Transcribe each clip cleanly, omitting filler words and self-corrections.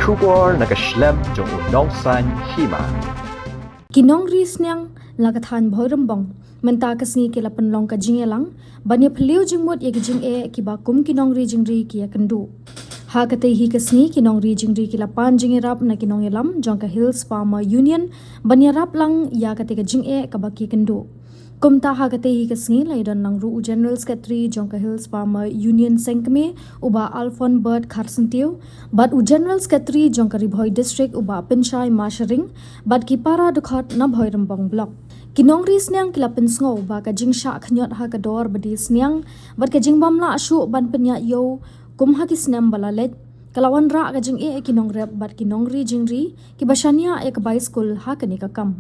Shubor nakaslem jong unong san hima. Kinong ris niyang lagathan boy rembong menta kasngi kila penlong ka jingelang banya peliu jingmut ye jing kiba kum kinong ri jingri kia kendu ha kate hi kasngi kinong ri jingri kila pan jingirap na kinong elam jongka Hills Farmer Union banya rap lang ya kate ka jing kaba ki kendu kum ta ha kate hi kasngi laidan nang ru General Secretary jongka Hills Farmer Union sengkme uba Alphon Bird Kharsentiu but u General Secretary jongka Ribhoi District uba Pinshai Mashering but ki para dukhot na bhoi rembong block Kinong ris niang kilapin sngo ba ka jing sha khnyot ha ka dor badis niang bat ka jing bamla ashu ban penya yo kum ha ki snam balalet kalawan ra ka jing kinong rep bat kinong ri jing ri ki bashania ek bai school ha ka ni ka kam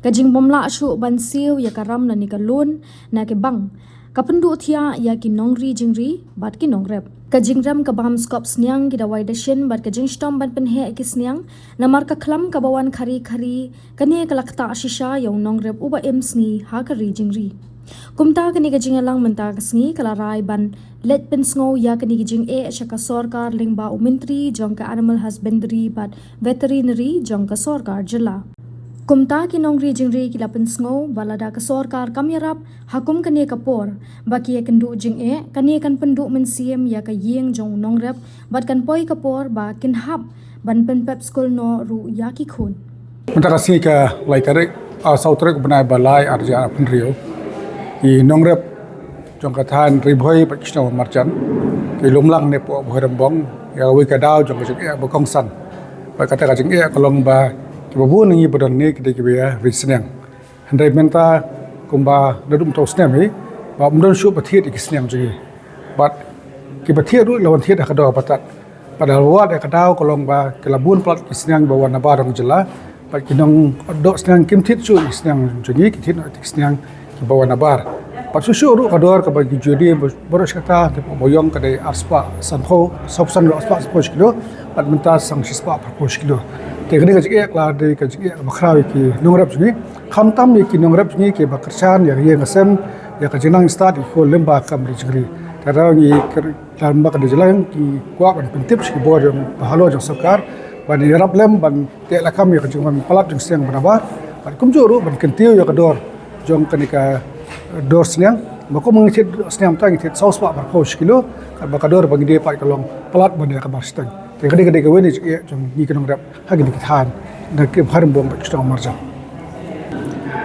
ka jing bamla ashu ban siu ya ka ram na ni ka lun na ke bang ka pendu thia ya kinong ri jing ri bat kinong rep ka jing ram ka bam skop sniang ki dawai dashin bat ka jing stom ban pen he ki sniang namar ka khlam ka bawan khari khari kane ka lakta shisha yong nong rep uba em sngi ha ka ri jing ri kumta kani ka jing alang menta ka sngi kala rai ban let pen sngo ya kani ki jing shaka sarkar lingba umintri jong ka animal husbandry but veterinary jong ka sarkar jila kumta kinong ri jing ri kilapin sngo balada ka sarkar kamyarap hakum kane ka por baki ya kendu jing kane kan pendu men siem ya ka yeng jong nong rep bat kan poi ka por ba kin hap ban pen pep school no ru ya ki khun Mentara sini ka lai tarik sautrek benai balai arja penrio i nong rep jong ka than ribhoi pakistan marchan ki lumlang ne po bhorambong ya wi ka daw jong ka bokong san ba kata ka jing kolong ba Kibabu nengi badan ni kita kibaya risniang. Hendai menta kumba dadum tau sniam ni, ba mudon syu bathiet ikisniam jadi. Bat kibathiet ru lawan thiet akado patat. Padahal wat akadau kolong ba kelabun plat ikisniang bawa nabarang jela. Bat kinong dok sniang kim thiet syu ikisniang jadi kithit no ikisniang bawa nabar. Pat syu ru kador ka bagi jodi boros kata te boyong kadai arspa sanho sopsan ro arspa kilo. Pat menta sang sispa kilo. Teknik kajik lah dari kajik bakrawi ki nongrap sini, khamtam ni ki nongrap sini ki bakarsan ya yang asem ya kajinang start ikut lemba kam rijgri. Karena ni lemba kadijalan ki kuat ban pentip si bor yang bahalo jang sakar ban yarap lem ban tek lakam ya kajingan palat jang siang banabar ban kumjuru ban kentiu ya kador jong kanika dor siang mako mengicit siang tangicit saus pak berkos kilo bakador bagi dia pak kalong palat ban ya kabar stang. Kadang-kadang kau ni jom ni kenong rap hagi ni kithan dan ke baharum bom pakistan marjam.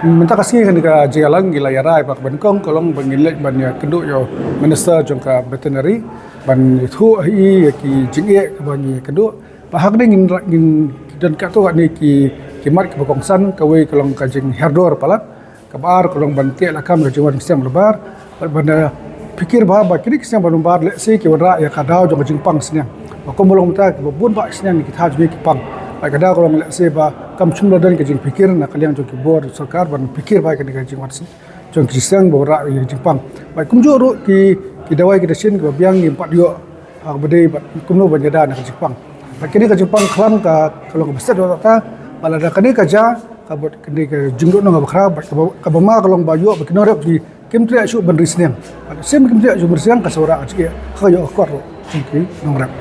Mentah kasih kan ka jalan gila yarai pak bankong kolong bangilek banyak kenduk yo minister jong ka veterinary ban thu hi ki jingie ka bani kenduk bahag ni ngin dan ka tu ni ki mat ka bokongsan ka we kolong ka jing herdor palat kabar kolong ban ke la kam jing wan siam lebar ban pikir bah kini siam ban bar le se ki wara ya kadau jong jing pang siang Aku belum tahu, bun pak senang kita juga kipang. Baik ada kalau melihat seba kam cumla dan kejing pikir nak kalian jong kibor sarkar ban pikir baik ni kejing watsi. Jong kisang bawa yang jingpang. Baik kumjuru ki dawai kita sin ke biang ni empat dio. Aku berdei kumno banjada nak jingpang. Baik kini kejingpang kelam ka kalau besar dua ta balada kini kerja kabut kini ke jingduk nang bakra kabama kalau bayu bakinorap di kimtri asu ban risniam. Sem kimtri asu bersiang ka sora ajke kayo akor jingki nongrap.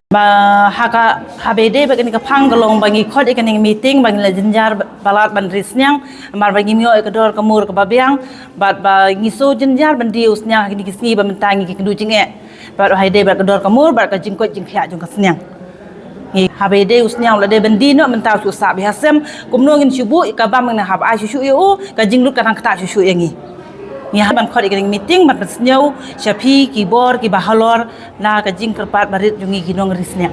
Ba haka habede bagani ka panggalong bangi khod ikaning meeting bangi la jinjar balat ban risnyang mar bangi mio ekador kamur ka babiang bat ba ngiso jinjar ban dius nyang kini kisni ba mentangi ki kendu jinge bat haide ba kador kamur bat ka jingkot jingkhya jong ka snyang ngi habede usnyang la de bandi no menta su sa bihasem kumno ngin shubu ka bam ngna hab a shushu yo ka jinglut ka kata shushu yangi ni ban khod ikaning meeting bat snyau shapi keyboard ki bahalor na ka jing kerpat barit jungi ginong risnya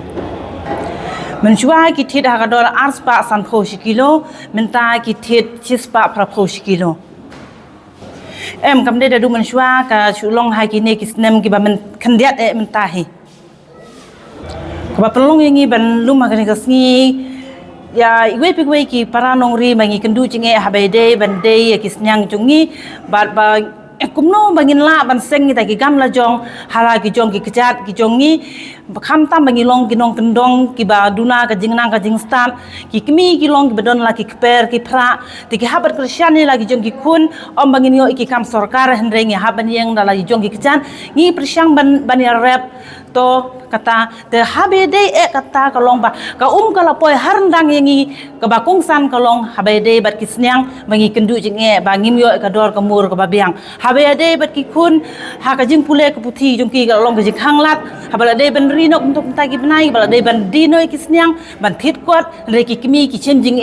menshua ki thit ha kador arspa san phosh kilo menta ki thit chispa pra phosh kilo em kamde da du menshua ka shulong ha ki ne ki snem ki ba men khandiat menta hi ka ba pelong yangi ban luma ka ni ka sngi ya igwe pigwe ki paranong ri mangi kendu jinge habede bande ki snyang jungi bat ba kumno bangin la ban seng ta ki gam la jong hala ki jong ki kejat ki jongi kham tam bangi long ki nong kendong ki ba duna ka jingnang ka jing stan ki kmi ki long ki bedon la ki per ki pra ti ki habat kristian ni lagi jong ki kun om bangin yo ki kam sarkar hendreng ya haban yang la jong ki kejan ni prisyang ban ya rap to kata te habede kata kalong ba ka kala poi harndang yangi ka ba kungsan kalong habede bat kisnyang bangi kendu jing ba ngim yo ka dor ka mur ka ba biang habede bat ki kun ha ka jing pule ka puthi jong ki kalong ka jing hanglat habala de ben rinok untuk tagi benai bala de ban dinoi kisnyang ban thit kwat re ki kimi ki chen jing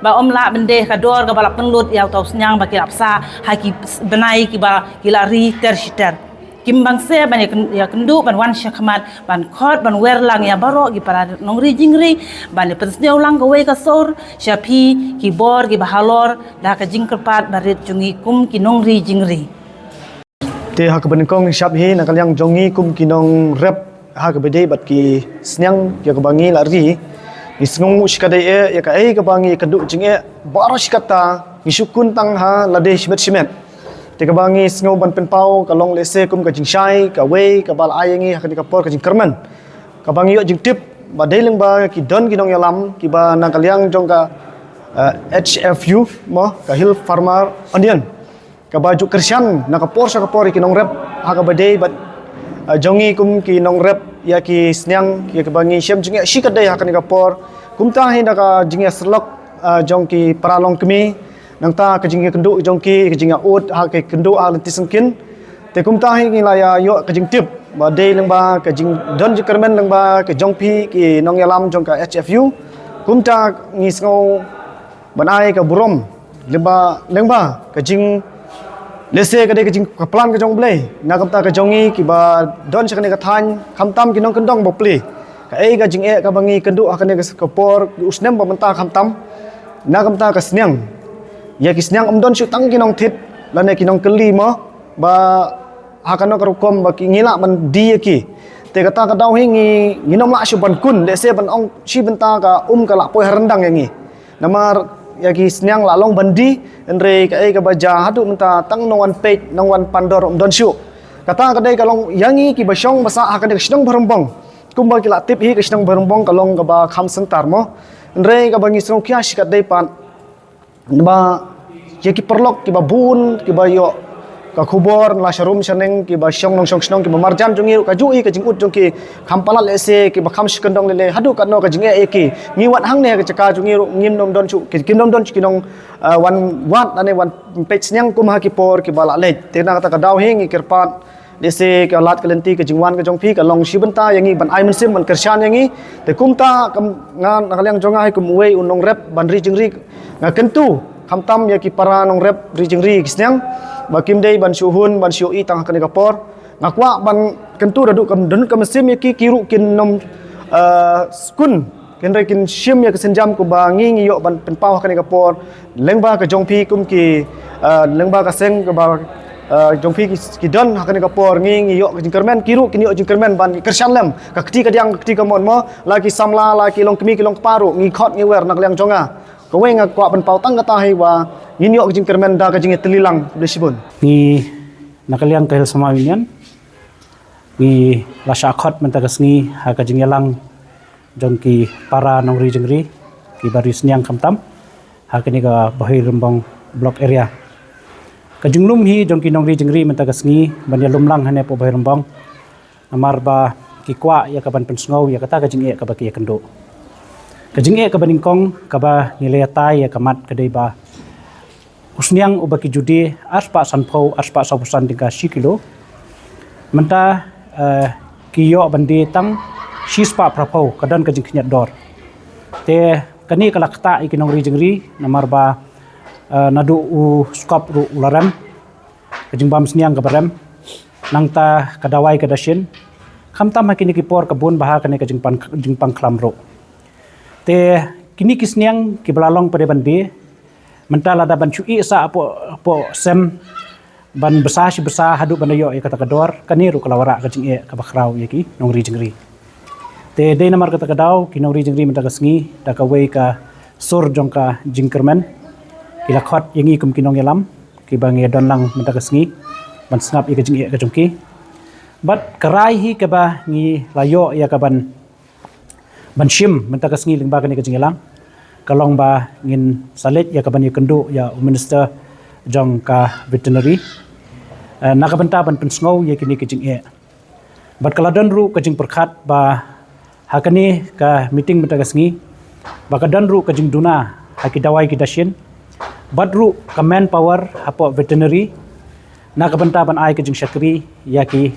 ba omla ben de ka dor ka balak penlut ya tau snyang ba ki apsa ha ki benai ki ba ki lari ter kim bangse ban ya kendu ban wan syakmat ban khot ban werlang ya baro gi para nongri jingri ban pensneu lang gawe ka sor syapi ki bor gi bahalor da ka jingkerpat barit jungi kum ki nongri jingri te ha ka benkong syap hi nakal yang jongi kum ki nong rep ha ka bede bat ki snyang ya ka bangi lari isngong uskade ya ka ka bangi kendu jinge baro sikata ngisukun tang ha lade simet te ka bangi sngo ban penpau ka long lese kum ka jingshai ka we ka bal ayengi ka por ka jingkerman ka bangi yo jingtip ba deling ba ki don ki nong yalam ki ba nang kalyang jong ka HFU mo ka hill farmer onion ka baju kersian na ka por sa ka por ki nong rep ha ka bade bat jongi kum ki nong rep ya ki snyang ki ka bangi syam jinge sikadai ha ka ni ka por kum ta hi na ka jinge serlok jong ki paralong kemi nang ta ka jinge kendu jong ki ka jinga ut ha ka kendu a lenti sengkin te kum ta hi la ya yo ka jing tip ba de leng ba ka jing don ji kermen leng ba ka jong pi ki nong yalam jong ka HFU kum ta ngi sngo banai ka burom leng ba ka jing lese ka de ka jing ka plan ka jong blai na kam ta ka jongi ki ba don chakne ka than kham tam ki nong kendong bo pli ka ka jing ka bangi kendu ha ka ne ka por usnem ba menta kham tam na kam ta ka snyang ya kisnyang don syu tang kinong thit lane kinong keli mo ba hakano karukom ba ngila man di ki te kata ka daw hingi nginom la syu ban kun le se ban ong si benta ka ka la poi rendang yangi namar ya kisnyang la long bandi andre ka baja hadu menta tang nongwan page nongwan pandor don syu kata ka dai ka long yangi ki ba syong basa hakane kisnong barumbong kumba ki la tip hi kisnong barumbong ka long ka ba kham sentar mo andre ka bangi srong kya sikat dai pan ba ya ki perlok ki babun ki bayo ka khubor la sharum shaneng ki ba syong nong syong ki marjan jongi ka jui ka jingut jong ki khampala lese ki ba kham skendong le hadu ka no ka jinge ki ngiwat hang ne ka chaka jongi ngim nom don chu ki kim nom don ki nong wan wat ane wan page nyang kum ha ki por ki bala le te na kata ka daw hingi kirpat lese ka lat kalenti ka jingwan ka jong phi ka long shibenta yangi ban ai mensim man kershan yangi te kumta kam ngan nakalyang jonga hai kum we unong rep ban ri jingri nga kentu khamtam ya ki para nong rep ri jingri kisnyang ba kim dei ban suhun ban syu i tang ka ni ka por ngakwa ban kentu radu kam den kam sim ya ki kiru kin nom skun ken re kin shim ya kesenjam ku ba ngi yo ban penpau ka ni ka por lengba ka jong phi kum ki lengba ka seng ka ba jong phi ki don hakane ka por ngi yo jingkermen kiru kini yo jingkermen ban kershan lem ka kti ka diang kti ka mon mo lagi samla lagi long kemi ki long paru ngi khot ngi wer nak liang jonga ko we nga kwa ban pau tang kata hai wa ngi yo jingkermen da ka jinge telilang besibun ni nakaliang kahil sama union ni lasha khot mentagas ngi ha ka jingelang jong ki para nongri jingri ki baris niang kamtam ha kini ka bahir rembang block area kajunglum hi jong ki nongri jingri mentagas ngi banya lumlang hane po bahir rembang amar ba ki kwa ya ka ban pensngau ya kata ka jinge ka ba ki kendo ka jinge ka baningkong ka ba nilai ya kamat kadai ba usniang ubaki judi aspa sanpau aspa sabusan tingka sikilo menta kiyo bandi tang sispa prapau kadan ka jingknyat dor te kani kalakta ikinong rijingri namar ba nadu u skop ru ularam kajing bam sniang kabarem nangta kadawai kadashin khamtam hakini kipor kabun baha kani kajing pang klamro te kini kisniang kibalalong pada bandi mentala da ban cui sa po sem ban besar si besar hadu banayo ya kata kador kaniru kalawara kajing e kabakrau ya ki nong rijingri te de namar kata kadau ki nong rijingri menta kasngi da ka wei ka sur jongka jingkermen kila khot yangi kum kinong yalam ki bangi don lang menta kasngi ban snap ya kajing e kajongki bat karai hi ka ba ngi layo ya ka ban shim menta kasngi lingba kani kajing yalang kalong ba ngin salit ya kaban kendu ya minister jong ka veterinary nakabenta ban pensngau ya kini kijing e Bat kaladan ru kajing perkat ba hakani ka meeting mentagasngi ba kadan ru kajing duna haki dawai kidashin bat ru ka manpower hapo veterinary na kabanta ban ai kajing syakri yaki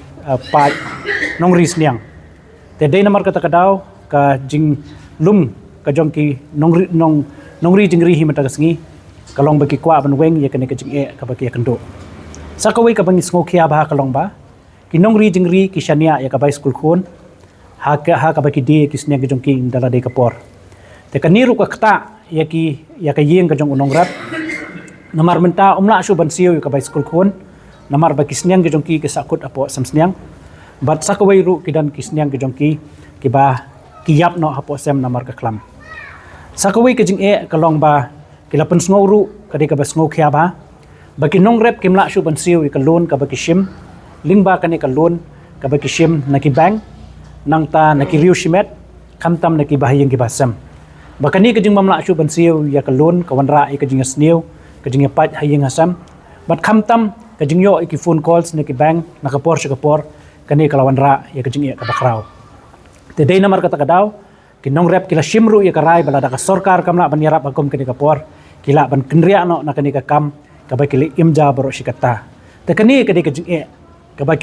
pa nongri sniang te dei namar kata kadaw ka jing lum ka jong ki nongri jingri hi mentagasngi kalong bagi kwa ban weng yakani kajing ka bagi kendo sakawai ka bangi sngokia ba kalong ba kinongri jingri kisania ya ka bai school khon ha ka baki di kisnya ke jongki dala de kapor te kaniru ka kta ya ka yeng ka jong unong rat namar menta umla shu ban siu ka bai school khon namar ba kisnyang ke jongki ke sakut apo samsnyang bat sakawai ru kidan kisnyang ke jongki ki ba kiyap no apo sem namar ka klam sakawai ke jing kalong ba kilapan sngow ru ka de ka ba sngow khya ba baki nong rep kimla shu ban siu ka lon ka baki shim lingba kani ka loan ka baki shim naki bank nang ta naki riu shimet kamtam naki bahayeng ki basam bakani ka jing mamla shu ban siu ya ka loan ka wanra ka jing snew ka jing pat hayeng asam bat kamtam ka jing yo ki phone calls naki bank naka por ka por kani ka wanra ya ka jing ka bakraw te dei namar kata kadaw ki nong rep kila shimru ya ka rai balada ka sarkar kamla ban yarap akom kani ka por kila ban kendria no nakani ka kam ka baki imja baro shikata te kani ka de ka jing kabay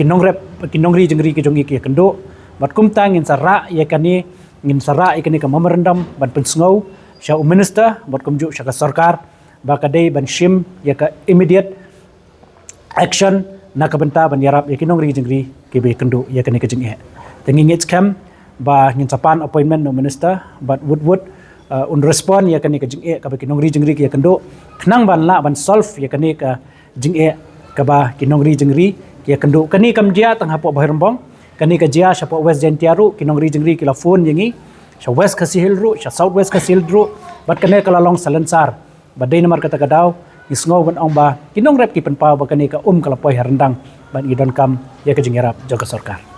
kinongri jengri ki jongi ki kendo bat kumtang ngin sara ya kani ngin sara ikani ka memorandum ban pensngau sya minister bat kumju sya ka sarkar ba kadai ban shim ya ka immediate action na ka benta ban yarap ya kinongri jengri ki be kendo ya kani ka jeng tengi ngit kam ba ngin sapan appointment no minister bat wood un respond ya kani ka jeng ka ba kinongri jengri ki kendo knang ban la ban solve ya kani ka jeng ka ba kinongri jengri kia kendo kani kam dia tang hapo bahir rembong kani ka dia sya po west jentiaru kinong ri jengri kila phone yengi sya west kasihil ru sya south west kasihil ru bat kane kala long salensar badai namar kata kadaw isngo ban ong ba kinong rep ki penpaw ba kani ka kala poi rendang ban idon kam ya ka jingerap jaga sarkar